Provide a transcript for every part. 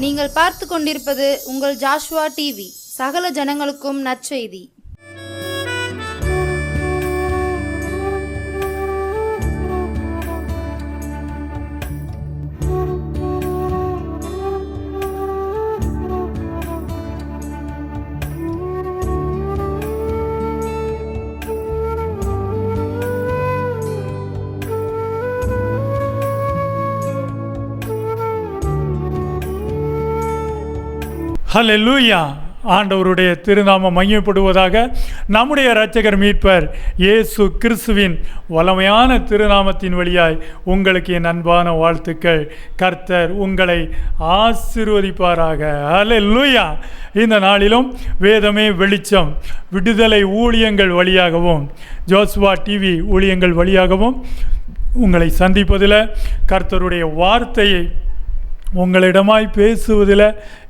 நீங்கள் பார்த்து கொண்டிருப்பது உங்கள் ஜாஷுவா டிவி. சகல ஜனங்களுக்கும் நற்செய்தி. ஹல்லேலூயா! ஆண்டவருடைய திருநாமம் மகிமைப்படுவதாக. நம்முடைய இரட்சகர் மீட்பர் இயேசு கிறிஸ்துவின் வல்லமையான திருநாமத்தின் வழியாய் உங்களுக்கு என் அன்பான வாழ்த்துக்கள். கர்த்தர் உங்களை ஆசீர்வதிப்பாராக. ஹல்லேலூயா! இந்த நாளிலும் வேதமே வெளிச்சம் விடுதலை ஊழியங்கள் வழியாகவும் ஜோசுவா டிவி ஊழியங்கள் வழியாகவும் உங்களை சந்திப்பதில், கர்த்தருடைய வார்த்தையை உங்களிடமாய் பேசுவதில்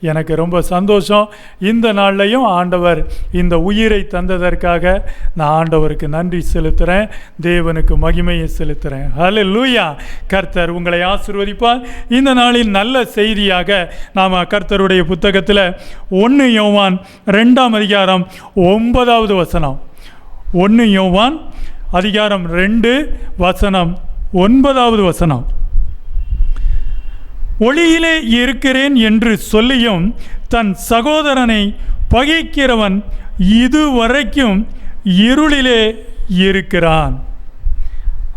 எனக்கு ரொம்ப சந்தோஷம். இந்த நாள்லையும் ஆண்டவர் இந்த உயிரை தந்ததற்காக நான் ஆண்டவருக்கு நன்றி செலுத்துகிறேன், தேவனுக்கு மகிமையை செலுத்துகிறேன். ஹல்லேலூயா! கர்த்தர் உங்களை ஆசீர்வதிப்பார். இந்த நாளின் நல்ல செய்தியாக நாம் கர்த்தருடைய புத்தகத்தில் 1 யோவான் 2ஆம் அதிகாரம் 9வது வசனம், 1 யோவான் அதிகாரம் 2 வசனம் 9வது வசனம். ஒளியிலே இருக்கிறேன் என்று சொல்லியும் தன் சகோதரனை பகைக்கிறவன் இதுவரைக்கும் இருளிலே இருக்கிறான்.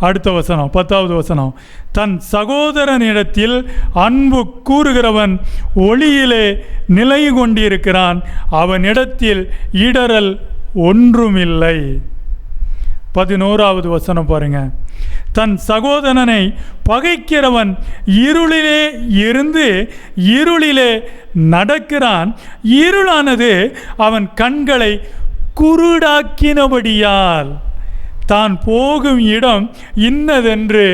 அடுத்த வசனம் 10வது வசனம். தன் சகோதரனிடத்தில் அன்பு கூறுகிறவன் ஒளியிலே நிலை கொண்டிருக்கிறான், அவனிடத்தில் இடறல் ஒன்றுமில்லை. 11வது வசனம் பாருங்க. தன் சகோதரனை பகைக்கிறவன் இருளிலே இருந்து இருளிலே நடக்கிறான், இருளானது அவன் கண்களை குருடாக்கினபடியால் தான் போகும் இடம் இன்னதென்று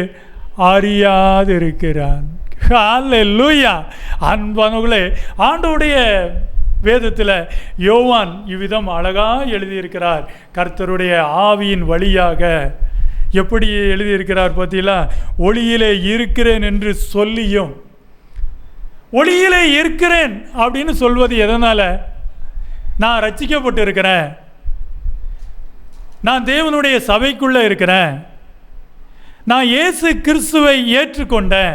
அறியாதிருக்கிறான். ஹல்லேலூயா! அன்பானவர்களே, ஆண்டவருடைய வேதத்தில் யோவான் இவ்விதம் அழகாக எழுதியிருக்கிறார். கர்த்தருடைய ஆவியின் வழியாக எப்படி எழுதியிருக்கிறார் பார்த்தீங்களா? ஒளியிலே இருக்கிறேன் என்று சொல்லியும். ஒளியிலே இருக்கிறேன் அப்படின்னு சொல்வது எதனால்? நான் ரட்சிக்கப்பட்டு இருக்கிறேன், நான் தேவனுடைய சபைக்குள்ளே இருக்கிறேன், நான் இயேசு கிறிஸ்துவை ஏற்றுக்கொண்டேன்,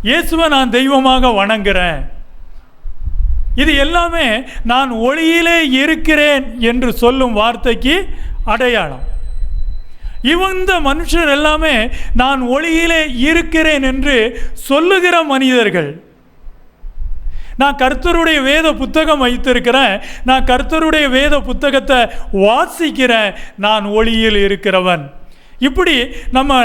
இயேசுவை நான் தெய்வமாக வணங்குறேன். இது எல்லாமே நான் ஒளியிலே இருக்கிறேன் என்று சொல்லும் வார்த்தைக்கு அடையாளம். இந்த மனுஷர் எல்லாமே நான் ஒளியிலே இருக்கிறேன் என்று சொல்லுகிற மனிதர்கள். நான் கர்த்தருடைய வேத புத்தகம் வைத்திருக்கிறேன், நான் கர்த்தருடைய வேத புத்தகத்தை வாசிக்கிறேன், நான் ஒளியில் இருக்கிறவன். இப்படி நம்ம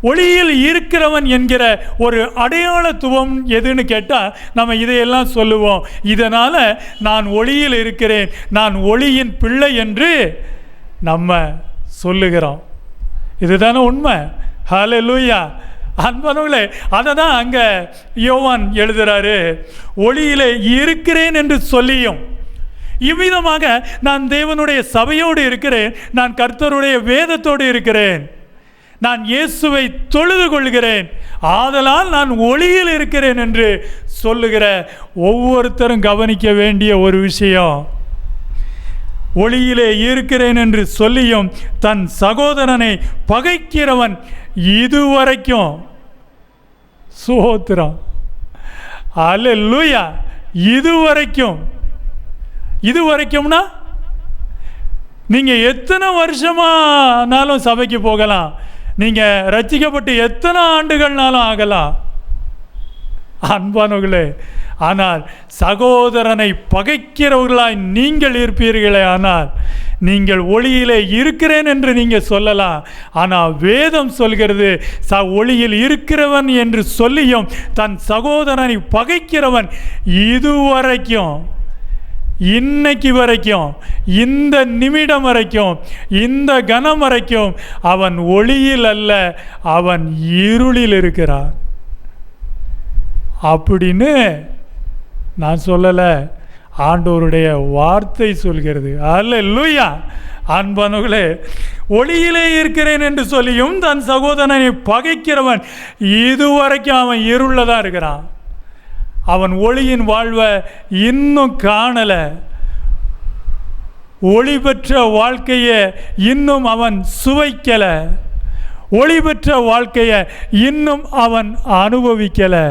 ஒளியில் இருக்கிறவன் என்கிற ஒரு அடையாளத்துவம் எதுன்னு கேட்டால் நம்ம இதையெல்லாம் சொல்லுவோம். இதனால் நான் ஒளியில் இருக்கிறேன், நான் ஒளியின் பிள்ளை என்று நம்ம சொல்லுகிறோம். இதுதானே உண்மை. ஹல்லேலூயா! அன்பானவர்களே, அதை தான் அங்கே யோவான் எழுதுகிறாரு. ஒளியிலே இருக்கிறேன் என்று சொல்லியும். இவ்விதமாக நான் தேவனுடைய சபையோடு இருக்கிறேன், நான் கர்த்தருடைய வேதத்தோடு இருக்கிறேன், நான் இயேசுவை தொழுது கொள்கிறேன், ஆதலால் நான் ஒளியில் இருக்கிறேன் என்று சொல்லுகிற ஒவ்வொருத்தரும் கவனிக்க வேண்டிய ஒரு விஷயம். ஒளியிலே இருக்கிறேன் என்று சொல்லியும் தன் சகோதரனை பகைக்கிறவன் இதுவரைக்கும், சோத்திரம், அல்லேலூயா, இதுவரைக்கும்னா நீங்கள் எத்தனை வருஷமானாலும் சபைக்கு போகலாம், நீங்கள் ரட்சிக்கப்பட்டு எத்தனை ஆண்டுகள்னாலும் ஆகலாம். அன்பானவர்களே, ஆனால் சகோதரனை பகைக்கிறவர்களாய் நீங்கள் இருப்பீர்களே, ஆனால் நீங்கள் ஒளியிலே இருக்கிறேன் என்று நீங்கள் சொல்லலாம். ஆனால் வேதம் சொல்கிறது, ஒளியில் இருக்கிறவன் என்று சொல்லியும் தன் சகோதரனை பகைக்கிறவன் இதுவரைக்கும், இன்னைக்கு வரைக்கும், இந்த நிமிடம் வரைக்கும், இந்த கணம் வரைக்கும் அவன் ஒளியில் அல்ல, அவன் இருளில் இருக்கிறான் அப்படின்னு நான் சொல்லலை, ஆண்டவருடைய வார்த்தை சொல்கிறது. அல்லேலூயா! அன்பானவர்களே, ஒளியிலே இருக்கிறேன் என்று சொல்லியும் தன் சகோதரனை பகைக்கிறவன் இதுவரைக்கும் அவன் இருளில் தான் இருக்கிறான். அவன் ஒளியின் வாழ்வை இன்னும் காணலை. ஒளி பெற்ற வாழ்க்கையை இன்னும் அவன் சுவைக்கலை. ஒளி பெற்ற வாழ்க்கையை இன்னும் அவன் அனுபவிக்கலை.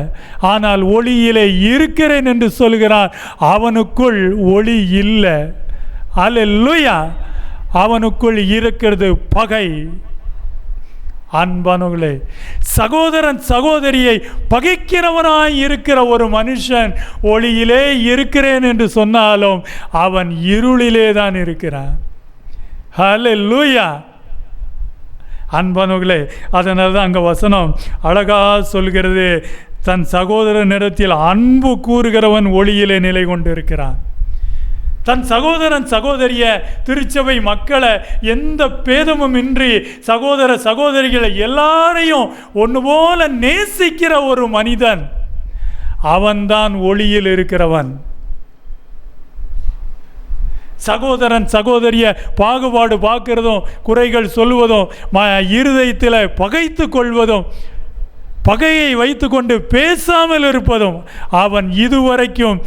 ஆனால் ஒளியிலே இருக்கிறேன் என்று சொல்கிறான். அவனுக்குள் ஒளி இல்லை. அல்லேலூயா. அவனுக்குள் இருக்கிறது பகை. அன்பானவர்களே, சகோதரன் சகோதரியை பகைக்கிறவனாய் இருக்கிற ஒரு மனுஷன் ஒளியிலே இருக்கிறேன் என்று சொன்னாலும் அவன் இருளிலே தான் இருக்கிறான். ஹல்லேலூயா. அன்பானவர்களே, அதனால தான் அங்கே வசனம் அழகாக சொல்கிறது, தன் சகோதரனிடத்தில் அன்பு கூறுகிறவன் ஒளியிலே நிலை கொண்டு இருக்கிறான். தன் சகோதரன் சகோதரிய திருச்சபை மக்களை எந்த பேதமும் இன்றி சகோதர சகோதரிகளை எல்லாரையும் ஒன்று போல நேசிக்கிற ஒரு மனிதன், அவன்தான் ஒளியில் இருக்கிறவன். சகோதரன் சகோதரிய பாகுபாடு பார்க்கிறதும், குறைகள் சொல்வதும், இருதயத்தில் பகைத்து கொள்வதும், பகையை வைத்து கொண்டு பேசாமல் இருப்பதும், அவன் இதுவரைக்கும்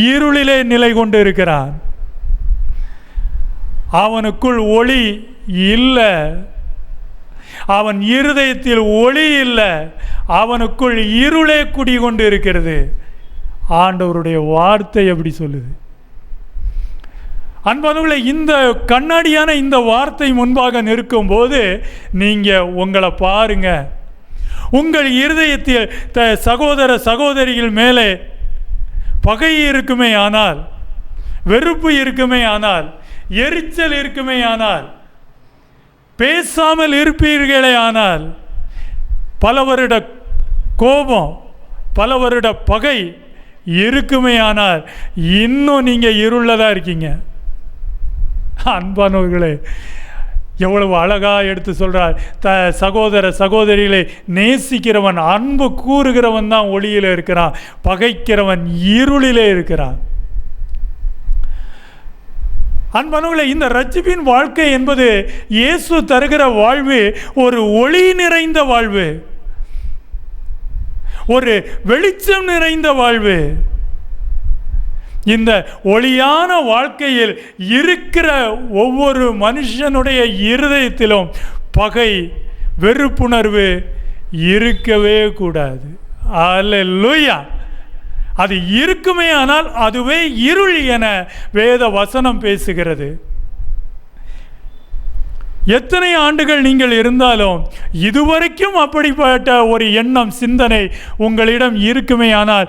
இருளிலே நிலை கொண்டு இருக்கிறான். அவனுக்குள் ஒளி இல்லை. அவன் இருதயத்தில் ஒளி இல்லை. அவனுக்குள் இருளே குடிகொண்டு இருக்கிறது. ஆண்டவருடைய வார்த்தை அப்படி சொல்லுது. அன்பானவர்களே, இந்த கண்ணாடியான இந்த வார்த்தை முன்பாக நிற்கும் போது நீங்கள் உங்களை பாருங்க. உங்கள் இருதயத்தில் சகோதர சகோதரிகள் மேலே பகை இருக்குமே ஆனால், வெறுப்பு இருக்குமே ஆனால், எரிச்சல் இருக்குமே ஆனால், பேசாமல் இருப்பீர்களே ஆனால், பல வருட கோபம், பல வருட பகை இருக்குமே ஆனால், இன்னும் நீங்கள் இருளதாக இருக்கீங்க. அன்பானவர்களே, எவ்வளவு அழகாக எடுத்து சொல்கிறார். சகோதர சகோதரிகளை நேசிக்கிறவன், அன்பு கூறுகிறவன் தான் ஒளியில் இருக்கிறான். பகைக்கிறவன் இருளிலே இருக்கிறான். அன்பானவர்களே, இந்த ரட்சிப்பின் வாழ்க்கை என்பது இயேசு தருகிற வாழ்வு ஒரு ஒளி நிறைந்த வாழ்வு, ஒரு வெளிச்சம் நிறைந்த வாழ்வு. இந்த ஒளியான வாழ்க்கையில் இருக்கிற ஒவ்வொரு மனுஷனுடைய இருதயத்திலும் பகை, வெறுப்புணர்வு இருக்கவே கூடாது. அல்லேலூயா. அது இருக்குமே ஆனால் அதுவே இருள் என வேத வசனம் பேசுகிறது. எத்தனை ஆண்டுகள் நீங்கள் இருந்தாலும் இதுவரைக்கும் அப்படிப்பட்ட ஒரு எண்ணம், சிந்தனை உங்களிடம் இருக்குமே ஆனால்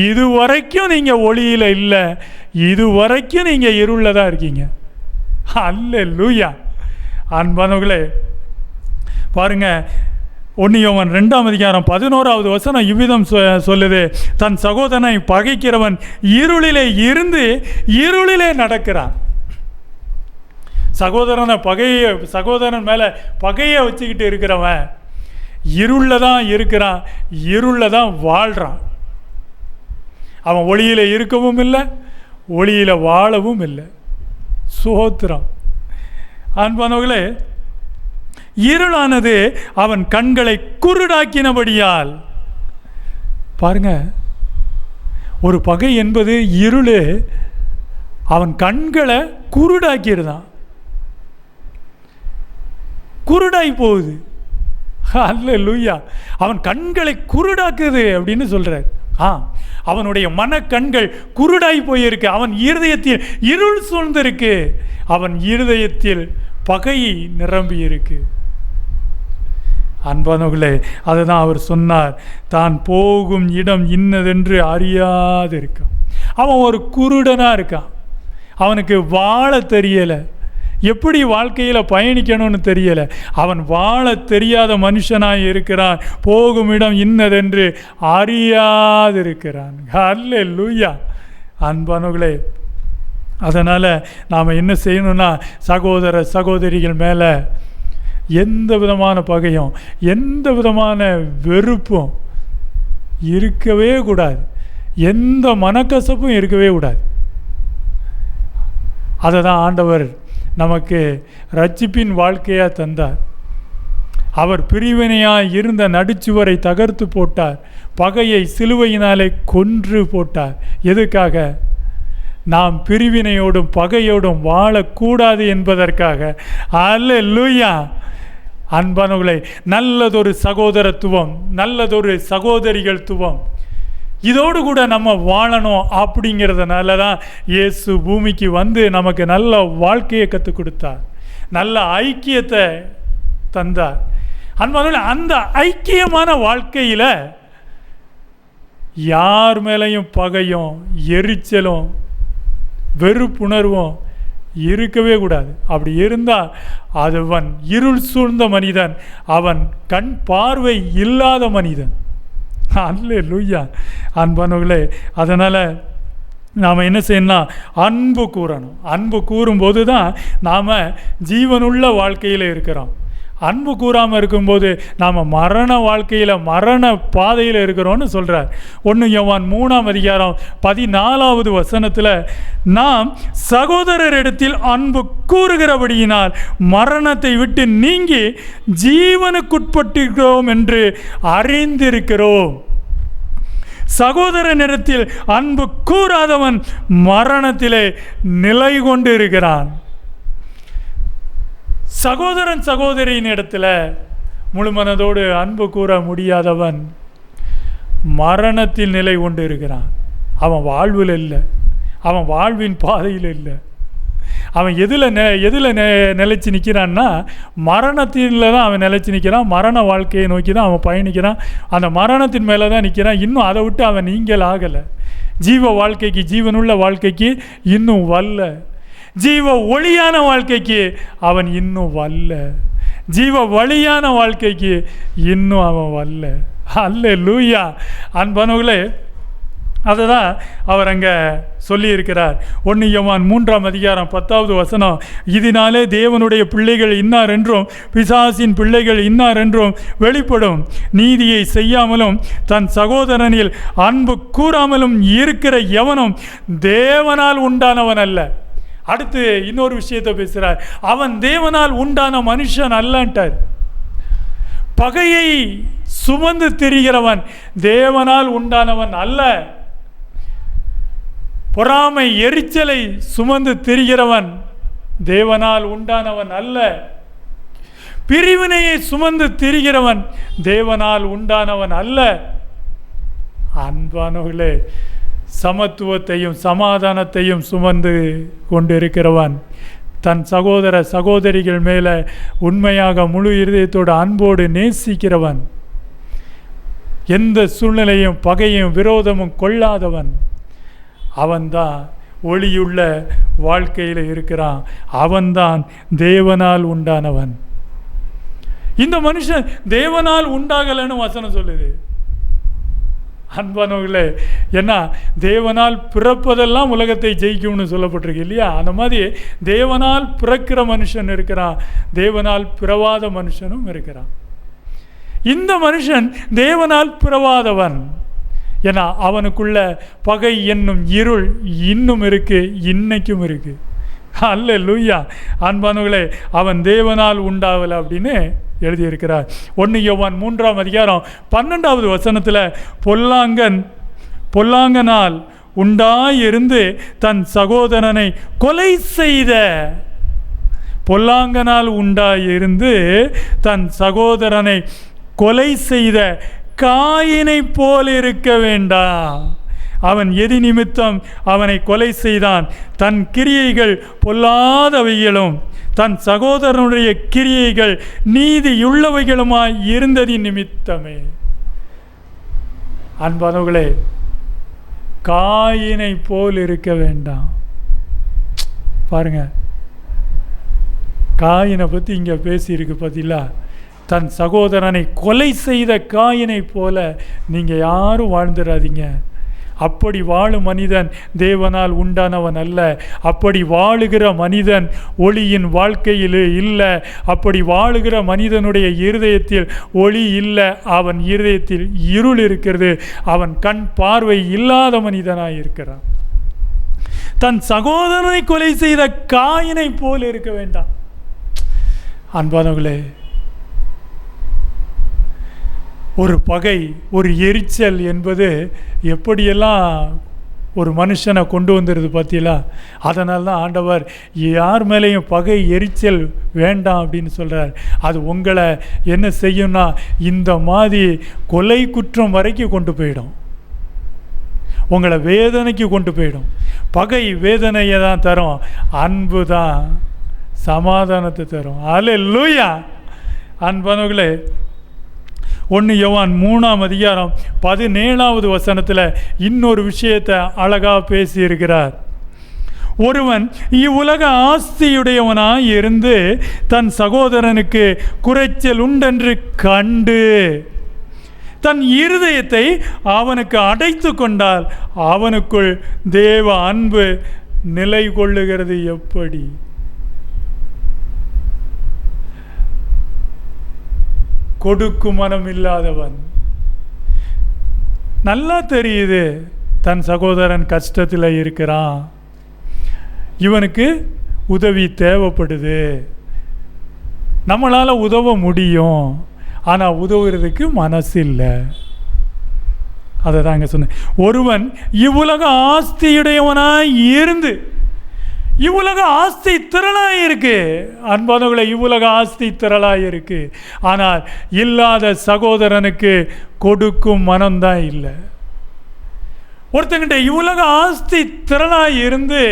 இதுவரைக்கும் நீங்கள் ஒளியில் இல்லை, இதுவரைக்கும் நீங்கள் இருளில் தான் இருக்கீங்க. அல்லேலூயா. அன்பானவர்களே, பாருங்க, 1 யோவான் 2ஆம் அதிகாரம் 11வது வசனம் இவ்விதம் சொல்லுது, தன் சகோதரனை பகைக்கிறவன் இருளிலே இருந்து இருளிலே நடக்கிறான். சகோதரன் மேலே பகையை வச்சுக்கிட்டு இருக்கிறவன் இருளில் தான் இருக்கிறான், இருளில் தான் வாழ்கிறான். அவன் ஒளியில் இருக்கவும் இல்லை, ஒளியில் வாழவும் இல்லை. சோத்திரம். அன்பானவர்களே, இருளானது அவன் கண்களை குருடாக்கினபடியால், பாருங்க, ஒரு பகை என்பது இருள் அவன் கண்களை குருடாக்கிடுதான், குருடாய் போகுது. அல்லேலூயா. அவன் கண்களை குருடாக்குது அப்படின்னு சொல்றார். அவனுடைய மனக்கண்கள் குருடாய் போயிருக்கு. அவன் இருதயத்தில் இருள் சூழ்ந்திருக்கு. அவன் இருதயத்தில் பகை நிரம்பி இருக்கு. அன்பானவர்களே, அதுதான் அவர் சொன்னார், தான் போகும் இடம் இன்னதென்று அறியாது இருக்கான். அவன் ஒரு குருடனாக இருக்கான். அவனுக்கு வாழ தெரியலை, எப்படி வாழ்க்கையில் பயணிக்கணும்னு தெரியலை. அவன் வாழ தெரியாத மனுஷனாக இருக்கிறான். போகும் இடம் இன்னதென்று அறியாது இருக்கிறான். அல்லேலூயா. அன்பானவர்களே, அதனால் நாம் என்ன செய்யணும்னா, சகோதர சகோதரிகள் மேலே எந்த விதமான பகையும் எந்த விதமான வெறுப்பும் இருக்கவே கூடாது, எந்த மனக்கசப்பும் இருக்கவே கூடாது. அதை தான் ஆண்டவர் நமக்கு ரட்சிப்பின் வாழ்க்கையாக தந்தார். அவர் பிரிவினையாய் இருந்த நடுச்சுவரை தகர்த்து போட்டார். பகையை சிலுவையினாலே கொன்று போட்டார். எதுக்காக? நாம் பிரிவினையோடும் பகையோடும் வாழக்கூடாது என்பதற்காக. அல்லேலூயா. அன்பானவர்களே, நல்லதொரு சகோதரத்துவம், நல்லதொரு சகோதரிகள்த்துவம், இதோடு கூட நம்ம வாழணும். அப்படிங்கிறதுனால தான் இயேசு பூமிக்கு வந்து நமக்கு நல்ல வாழ்க்கையை கற்றுக் கொடுத்தார், நல்ல ஐக்கியத்தை தந்தார். அன்பானவர்களே, அந்த ஐக்கியமான வாழ்க்கையில் யார் மேலேயும் பகையும் எரிச்சலும் வெறுப்புணர்வும் இருக்கவே கூடாது. அப்படி இருந்தால் அவன் இருள் சூழ்ந்த மனிதன், அவன் கண் பார்வை இல்லாத மனிதன். அல்லேலூயா. அன்பானவர்களே, அதனால் நாம் என்ன செய்யணும்னா அன்பு கூறணும். அன்பு கூறும்போது தான் நாம் ஜீவனுள்ள வாழ்க்கையில் இருக்கிறோம். அன்பு கூறாமல் இருக்கும்போது நாம் மரண வாழ்க்கையில், மரண பாதையில் இருக்கிறோன்னு சொல்கிறார். 1 யோவான் 3ஆம் அதிகாரம் 14வது வசனத்தில், நாம் சகோதரரிடத்தில் அன்பு கூறுகிறபடியினால் மரணத்தை விட்டு நீங்கி ஜீவனுக்குட்பட்டிருக்கிறோம் என்று அறிந்திருக்கிறோம். சகோதரனிடத்தில் அன்பு கூறாதவன் மரணத்திலே நிலை கொண்டு இருக்கிறான். சகோதரன் சகோதரியின் இடத்துல முழுமனதோடு அன்பு கூற முடியாதவன் மரணத்தில் நிலை கொண்டு இருக்கிறான். அவன் வாழ்வில் இல்லை, அவன் வாழ்வின் பாதையில் இல்லை. அவன் எதில் நிலைச்சி நிற்கிறான்னா மரணத்தில் தான் அவன் நிலைச்சி நிற்கிறான். மரண வாழ்க்கையை நோக்கி தான் அவன் பயணிக்கிறான். அந்த மரணத்தின் மேலே தான் நிற்கிறான். இன்னும் அதை விட்டு அவன் நீங்கள் ஆகலை. ஜீவ வாழ்க்கைக்கு, ஜீவனுள்ள வாழ்க்கைக்கு இன்னும் வரல. ஜீவ ஒளியான வாழ்க்கைக்கு அவன் இன்னும் வரல. ஜீவ வழியான வாழ்க்கைக்கு இன்னும் அவன் வரல. அல்லேலூயா. அன்பானவர்களே, அதை தான் அவர் அங்கே சொல்லியிருக்கிறார். 1 யோவான் 3ஆம் அதிகாரம் 10வது வசனம், இதனாலே தேவனுடைய பிள்ளைகள் இன்னார் என்றும் பிசாசின் பிள்ளைகள் இன்னார் என்றும் வெளிப்படும். நீதியை செய்யாமலும் தன் சகோதரனில் அன்பு கூறாமலும் இருக்கிற எவனும் தேவனால் உண்டானவன் அல்ல. அடுத்து இன்னொரு விஷயத்தை பேசுகிறார். அவன் தேவனால் உண்டான மனுஷன் அல்லன்ட்டார். பகையை சுமந்து திரிகிறவன் தேவனால் உண்டானவன் அல்ல. பொறாமை எரிச்சலை சுமந்து திரிகிறவன் தேவனால் உண்டானவன் அல்ல. பிரிவினையை சுமந்து திரிகிறவன் தேவனால் உண்டானவன் அல்ல. அன்பானவர்களே, சமத்துவத்தையும் சமாதானத்தையும் சுமந்து கொண்டிருக்கிறவன், தன் சகோதர சகோதரிகள் மேலே உண்மையாக முழு இருதயத்தோடு அன்போடு நேசிக்கிறவன், எந்த சூழ்நிலையும் பகையும் விரோதமும் கொள்ளாதவன், அவன்தான் ஒளியுள்ள வாழ்க்கையில் இருக்கிறான். அவன்தான் தேவனால் உண்டானவன். இந்த மனுஷன் தேவனால் உண்டாகலைன்னு வசனம் சொல்லுது. அன்பானவர்களே, ஏன்னா தேவனால் பிறப்பதெல்லாம் உலகத்தை ஜெயிக்கும்னு சொல்லப்பட்டிருக்கு இல்லையா? அந்த மாதிரி தேவனால் பிறக்கிற மனுஷன் இருக்கிறான், தேவனால் பிறவாத மனுஷனும் இருக்கிறான். இந்த மனுஷன் தேவனால் பிறவாதவன். ஏன்னா அவனுக்குள்ள பகை என்னும் இருள் இன்னும் இருக்கு, இன்னைக்கும் இருக்கு. அல்லேலூயா. அன்பானவர்களே, அவன் தேவனால் உண்டாகலை அப்படின்னு எழுதியிருக்கிறார். 1 யோவான் 3ஆம் அதிகாரம் 12வது வசனத்தில், பொல்லாங்கனால் உண்டாயிருந்து தன் சகோதரனை கொலை செய்த, பொல்லாங்கனால் உண்டாயிருந்து தன் சகோதரனை கொலை செய்த காயினை போல் இருக்க வேண்டாம். அவன் எதி நிமித்தம் அவனை கொலை செய்தான்? தன் கிரியைகள் பொல்லாதவைகளும் தன் சகோதரனுடைய கிரியைகள் நீதியுள்ளவைகளுமாய் இருந்ததின் நிமித்தமே. அன்பானவர்களே, காயினை போல் இருக்க வேண்டாம். பாருங்க, காயினை பற்றி இங்கே பேசியிருக்கு பார்த்தீங்களா? தன் சகோதரனை கொலை செய்த காயினை போல நீங்கள் யாரும் வாழ்ந்துடாதீங்க. அப்படி வாழும் மனிதன் தேவனால் உண்டானவன் அல்ல. அப்படி வாழுகிற மனிதன் ஒளியின் வாழ்க்கையில் இல்லை. அப்படி வாழுகிற மனிதனுடைய இருதயத்தில் ஒளி இல்லை, அவன் இருதயத்தில் இருள் இருக்கிறது. அவன் கண் பார்வை இல்லாத மனிதனாய் இருக்கிறான். தன் சகோதரனை கொலை செய்த காயினை போல் இருக்க வேண்டாம். அன்பானவர்களே, ஒரு பகை, ஒரு எரிச்சல் என்பது எப்படியெல்லாம் ஒரு மனுஷனை கொண்டு வந்துடுது பார்த்தீங்களா? அதனால தான் ஆண்டவர் யார் மேலேயும் பகை எரிச்சல் வேண்டாம் அப்படின்னு சொல்கிறார். அது உங்களை என்ன செய்யும்னா இந்த மாதிரி கொலை குற்றம் வரைக்கும் கொண்டு போயிடும், உங்களை வேதனைக்கு கொண்டு போயிடும். பகை வேதனையை தான் தரும், அன்பு தான் சமாதானத்தை தரும். அல்லேலூயா. அன்பானவர்களே, 1 யோவான் 3:17 இன்னொரு விஷயத்தை அழகாக பேசியிருக்கிறார். ஒருவன் இவ்வுலக ஆஸ்தியுடையவனாய் இருந்து தன் சகோதரனுக்கு குறைச்சல் உண்டென்று கண்டு தன் இருதயத்தை அவனுக்கு அடைத்து கொண்டால் அவனுக்குள் தேவ அன்பு நிலை கொள்ளுகிறது எப்படி? கொடுக்கும் மனம் இல்லாதவன், நல்லா தெரியுது தன் சகோதரன் கஷ்டத்தில் இருக்கிறான், இவனுக்கு உதவி தேவைப்படுது, நம்மளால் உதவ முடியும், ஆனால் உதவுறதுக்கு மனசு இல்லை. அதை தாங்க சொன்னேன். ஒருவன் இவ்வுலக ஆஸ்தியுடையவனாய் இருந்து, இவ்வுலக ஆஸ்தி திரளாக இருக்கு அன்பானவர்களை, இவ்வுலக ஆஸ்தி திரளாக இருக்கு, ஆனால் இல்லாத சகோதரனுக்கு கொடுக்கும் மனம்தான் இல்லை. ஒருத்தங்கிட்ட இவ்வுலக ஆஸ்தி திரளாக இருந்து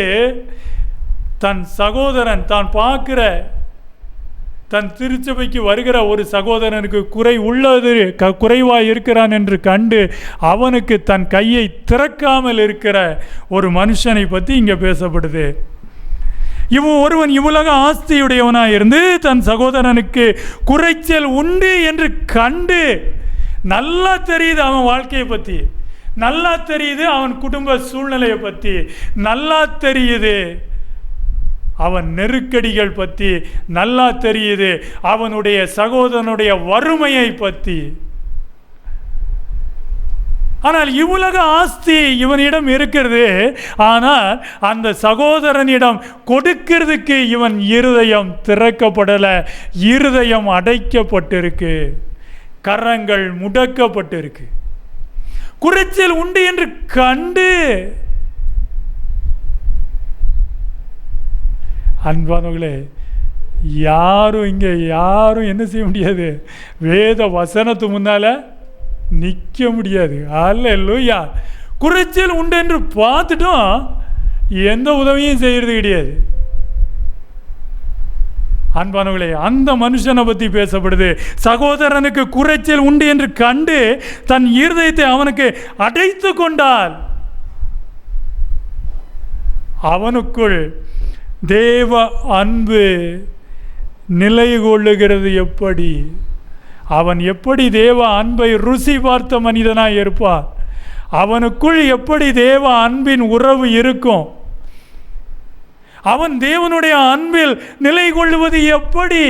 தன் சகோதரன், தான் பார்க்குற தன் திருச்சபைக்கு வருகிற ஒரு சகோதரனுக்கு குறைவாக இருக்கிறான் என்று கண்டு அவனுக்கு தன் கையை திறக்காமல் இருக்கிற ஒரு மனுஷனை பற்றி இங்கே பேசப்படுது. ஒருவன் இவ்வுலக ஆஸ்தியுடையவனாக இருந்து தன் சகோதரனுக்கு குறைச்சல் உண்டு என்று கண்டு, நல்லா தெரியுது அவன் வாழ்க்கையை பற்றி, நல்லா தெரியுது அவன் குடும்ப சூழ்நிலையை பற்றி, நல்லா தெரியுது அவன் நெருக்கடிகள் பற்றி, நல்லா தெரியுது அவனுடைய சகோதரனுடைய வறுமையை பற்றி. ஆனால் இவ்வுலக ஆஸ்தி இவனிடம் இருக்கிறது, ஆனால் அந்த சகோதரனிடம் கொடுக்கிறதுக்கு இவன் இருதயம் திறக்கப்படலை, இருதயம் அடைக்கப்பட்டிருக்கு, கரங்கள் முடக்கப்பட்டிருக்கு. குறைச்சல் உண்டு என்று கண்டு, அன்பானவர்களே, யாரும் என்ன செய்ய முடியாது, வேத வசனத்து முன்னால நிற்க முடியாது. அல்லேலூயா. குறைச்சல் உண்டு என்று பார்த்துட்டோம், எந்த உதவியும் செய்யறது கிடையாது. அன்பானவர்களே, அந்த மனுஷனை பற்றி பேசப்படுது. சகோதரனுக்கு குறைச்சல் உண்டு என்று கண்டு தன் இருதயத்தை அவனுக்கு அடைத்து கொண்டால் அவனுக்குள் தேவ அன்பு நிலை கொள்ளுகிறது எப்படி? அவன் எப்படி தேவ அன்பை ருசி பார்த்த மனிதனாய் இருப்பான்? அவனுக்குள் எப்படி தேவ அன்பின் உறவு இருக்கும்? அவன் தேவனுடைய அன்பில் நிலை கொள்ளுவது எப்படி?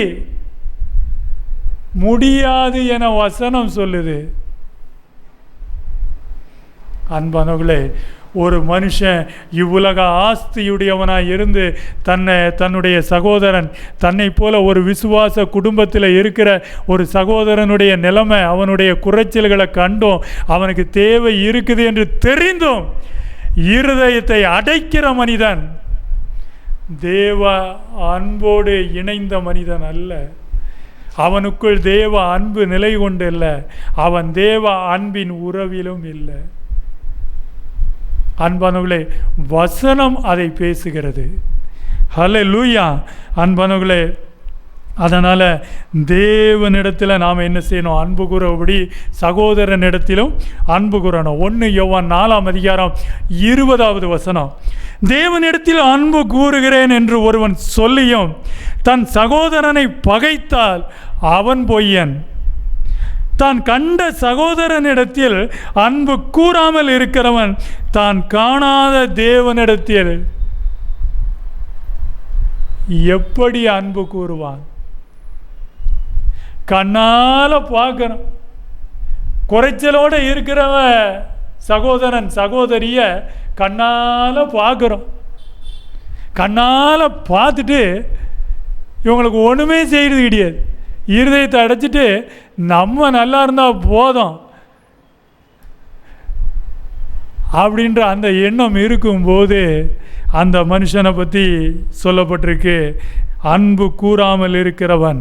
முடியாது என வசனம் சொல்லுது. அன்பானவர்களே, ஒரு மனுஷன் இவ்வுலக ஆஸ்தியுடையவனாய் இருந்து தன்னுடைய சகோதரன், தன்னை போல ஒரு விசுவாச குடும்பத்தில் இருக்கிற ஒரு சகோதரனுடைய நிலைமை, அவனுடைய குறைச்சல்களை கண்டும் அவனுக்கு தேவை இருக்குது என்று தெரிந்தும் இருதயத்தை அடைக்கிற மனிதன் தேவ அன்போடு இணைந்த மனிதன் அல்ல. அவனுக்குள் தேவ அன்பு நிலை கொண்டு இல்லை, அவன் தேவ அன்பின் உறவிலும் இல்லை. அன்பானவர்களே, வசனம் அதை பேசுகிறது. ஹல்லேலூயா. அன்பானவர்களே, அதனால் தேவனிடத்தில் நாம் என்ன செய்யணும்? அன்பு கூறபடி சகோதரனிடத்திலும் அன்பு கூறணும். 1 யோவான் 4:20 தேவனிடத்தில் அன்பு கூறுகிறேன் என்று ஒருவன் சொல்லியும் தன் சகோதரனை பகைத்தால் அவன் பொய்யன். தான் கண்ட சகோதரனிடத்தில் அன்பு கூறாமல் இருக்கிறவன் தான் காணாத தேவனிடத்தில் எப்படி அன்பு கூறுவான்? கண்ணால் பார்க்கணும். குறைச்சலோடு இருக்கிறவ சகோதரன் சகோதரிய கண்ணால் பார்க்குறோம். கண்ணால் பார்த்துட்டு இவங்களுக்கு ஒன்றுமே செய்கிறது கிடையாது. இருதயத்தை அடைச்சிட்டு நம்ம நல்லா இருந்தால் போதும் அப்படின்ற அந்த எண்ணம் இருக்கும்போது அந்த மனுஷனை பற்றி சொல்லப்பட்டிருக்கு, அன்பு கூறாமல் இருக்கிறவன்.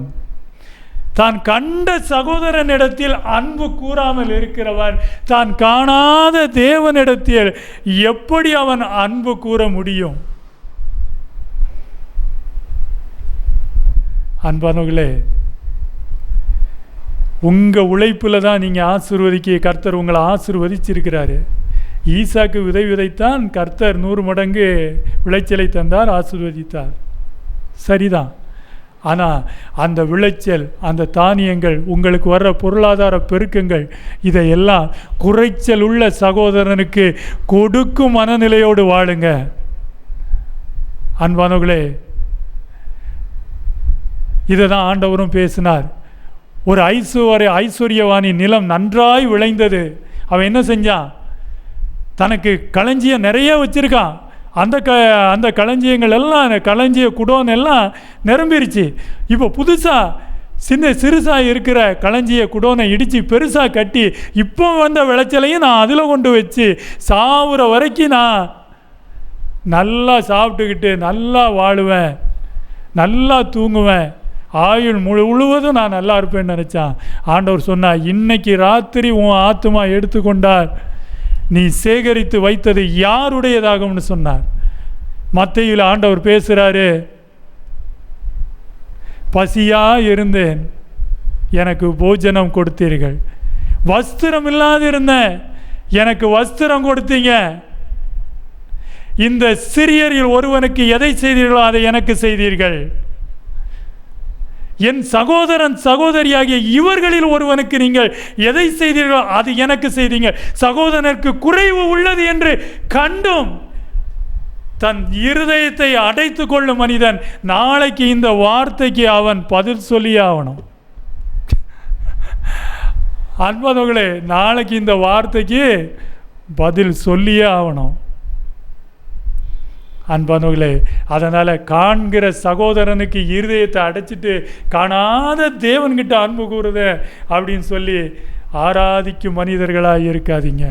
தான் கண்ட சகோதரனிடத்தில் அன்பு கூறாமல் இருக்கிறவன் தான் காணாத தேவனிடத்தில் எப்படி அவன் அன்பு கூற முடியும்? அன்பானவர்களே, உங்கள் உழைப்பில் தான் நீங்கள் ஆசீர்வதிக்க கர்த்தர் உங்களை ஆசீர்வதிச்சிருக்கிறாரு. ஈசாக்கு விதை விதைத்தான், கர்த்தர் 100 மடங்கு விளைச்சலை தந்தார், ஆசீர்வதித்தார். சரிதான். ஆனால் அந்த விளைச்சல், அந்த தானியங்கள், உங்களுக்கு வர்ற பொருளாதார பெருக்கங்கள், இதையெல்லாம் குறைச்சல் உள்ள சகோதரனுக்கு கொடுக்கும் மனநிலையோடு வாழுங்க. அன்பானவர்களே, இதை தான் ஆண்டவரும் பேசினார். ஒரு ஐஸ்வர்யவானி நிலம் நன்றாய் விளைந்தது. அவன் என்ன செஞ்சான்? தனக்கு களஞ்சியம் நிறைய வச்சுருக்கான். அந்த களஞ்சியங்கள் எல்லாம், களஞ்சிய குடோன் எல்லாம் நிரம்பிருச்சு. இப்போ புதுசாக சிறுசாக இருக்கிற களஞ்சிய குடோனை இடித்து பெருசாக கட்டி இப்போ வந்த விளைச்சலையும் நான் அதில் கொண்டு வச்சு சாவுற வரைக்கும் நான் நல்லா சாப்பிட்டுக்கிட்டு நல்லா வாழுவேன், நல்லா தூங்குவேன், ஆயுள் முழுவதும் நான் நல்லா இருப்பேன்னு நினச்சான். ஆண்டவர் சொன்னார், இன்னைக்கு ராத்திரி உன் ஆத்துமா எடுத்துக்கொண்டார், நீ சேகரித்து வைத்தது யாருடையதாகும்னு சொன்னார். மத்தேயுவில் ஆண்டவர் பேசுகிறாரு, பசியாக இருந்தேன், எனக்கு போஜனம் கொடுத்தீர்கள். வஸ்திரம் இல்லாது இருந்தேன், எனக்கு வஸ்திரம் கொடுத்தீங்க. இந்த சிறியரில் ஒருவனுக்கு எதை செய்தீர்களோ அதை எனக்கு செய்தீர்கள். என் சகோதரன் சகோதரியாகிய இவர்களில் ஒருவனுக்கு நீங்கள் எதை செய்தீர்களோ அது எனக்கு செய்தீங்க. சகோதரனுக்கு குறைவு உள்ளது என்று கண்டும் தன் இருதயத்தை அடைத்து கொள்ளும் மனிதன் நாளைக்கு இந்த வார்த்தைக்கு அவன் பதில் சொல்லியே ஆகணும். அன்பர்களே, நாளைக்கு இந்த வார்த்தைக்கு பதில் சொல்லியே ஆகணும். அன்பானவர்களே, அதனால் காண்கிற சகோதரனுக்கு இருதயத்தை அடைச்சிட்டு காணாத தேவன்கிட்ட அன்பு கூறுது அப்படின்னு சொல்லி ஆராதிக்கும் மனிதர்களாக இருக்காதீங்க.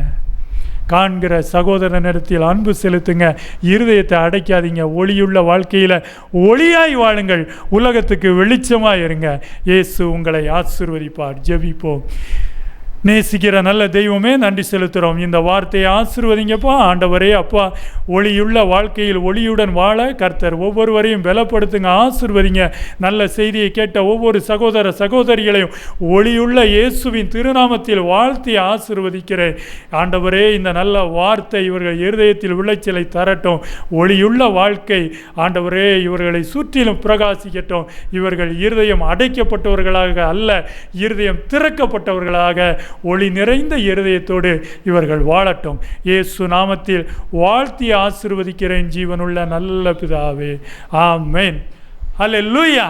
காண்கிற சகோதரனிடத்தில் அன்பு செலுத்துங்க, இருதயத்தை அடைக்காதீங்க. ஒளியுள்ள வாழ்க்கையில் ஒளியாய் வாழுங்கள், உலகத்துக்கு வெளிச்சமாக இருங்க. இயேசு உங்களை ஆசீர்வதிப்பார். ஜெபிப்போம். நேசிக்கிற நல்ல தெய்வமே, நன்றி செலுத்துகிறோம். இந்த வார்த்தையை ஆசீர்வதிங்கப்பா. ஆண்டவரே, அப்பா, ஒளியுள்ள வாழ்க்கையில் ஒளியுடன் வாழ கர்த்தர் ஒவ்வொருவரையும் பலப்படுத்துங்க, ஆசீர்வதிங்க. நல்ல செய்தியை கேட்ட ஒவ்வொரு சகோதர சகோதரிகளையும் ஒளியுள்ள இயேசுவின் திருநாமத்தில் வாழ்த்தி ஆசீர்வதிக்கிறேன். ஆண்டவரே, இந்த நல்ல வார்த்தை இவர்கள் இருதயத்தில் விளைச்சலை தரட்டும். ஒளியுள்ள வாழ்க்கை ஆண்டவரே இவர்களை சுற்றிலும் பிரகாசிக்கட்டும். இவர்கள் இருதயம் அடைக்கப்பட்டவர்களாக அல்ல, இருதயம் திறக்கப்பட்டவர்களாக ஒளி நிறைந்த இருதயத்தோடு இவர்கள் வாழட்டும். இயேசு நாமத்தில் வாழ்த்தி ஆசீர்வதிக்கிறேன் ஜீவனுள்ள நல்ல பிதாவே. ஆமென். அல்லேலூயா.